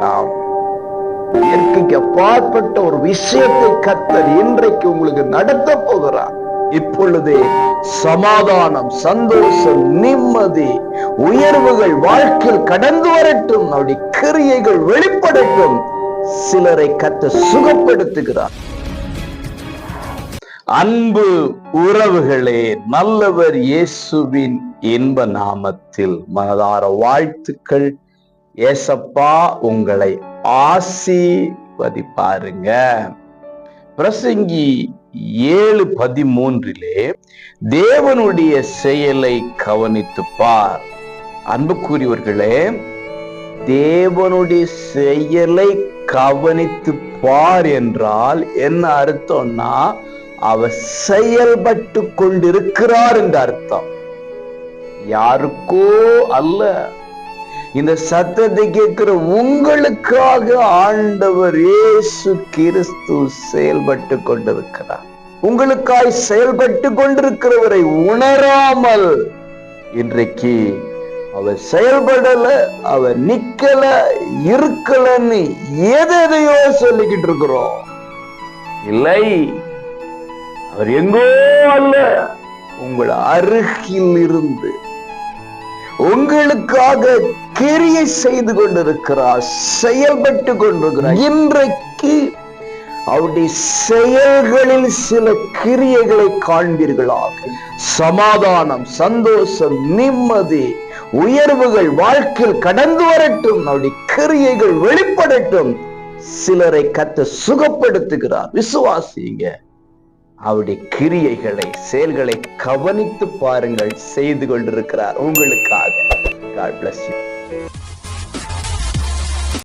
ஆம், இயற்கைக்கு அப்பாற்பட்ட ஒரு விஷயத்தை கர்த்தர் இன்றைக்கு உங்களுக்கு நடத்த போகிறார். இப்பொழுதே சமாதானம், சந்தோஷம், நிம்மதி, உயர்வுகள் வாழ்க்கையில் கடந்து வரட்டும். அவருடைய கிரியைகள் வெளிப்படட்டும். சிலரை கர்த்தர் சுகப்படுத்துகிறார். அன்பு உறவுகளே, நல்லவர் இயேசுவின் இன்ப நாமத்தில் மனதார வாழ்த்துக்கள். ஏசப்பா உங்களை ஆசீர்வதிப்பாருங்க. பிரசங்கி 7:13 தேவனுடைய செயலை கவனித்து பார். அன்புக்குரியவர்களே, தேவனுடைய செயலை கவனித்து பார் என்றால் என்ன அர்த்தம்னா, அவர் செயல்பட்டு கொண்டிருக்கிறார் என்ற அர்த்தம். யாருக்கோ அல்ல, இந்த சத்தத்தை கேட்கிற உங்களுக்காக ஆண்டவர் இயேசு கிறிஸ்து செயல்பட்டு கொண்டிருக்கிறார். உங்களுக்காய் செயல்பட்டு கொண்டிருக்கிறவரை உணராமல் இன்றைக்கு அவர் செயல்படல, அவர் நிக்கல, இருக்கலன்னு எதையோ சொல்லிக்கிட்டு இருக்கிறோம். இல்லை, அவர் எங்கோ அல்ல, உங்கள் அருகில் இருந்து உங்களுக்காக கிரியை செய்து கொண்டிருக்கிறார், செயல்பட்டு கொண்டிருக்கிறார். இன்றைக்கு அவருடைய செயல்களில் சில கிரியைகளை காண்பீர்களாக. சமாதானம், சந்தோஷம், நிம்மதி, உயர்வுகள் வாழ்க்கையில் கடந்து வரட்டும். அவருடைய கிரியைகள் வெளிப்படட்டும். சிலரை கர்த்தர் சுகப்படுத்துகிறார். விசுவாசிங்க. அவருடைய கிரியைகளை, செயல்களை கவனித்து பாருங்கள். செய்து கொண்டிருக்கிறார் உங்களுக்காக. God bless you.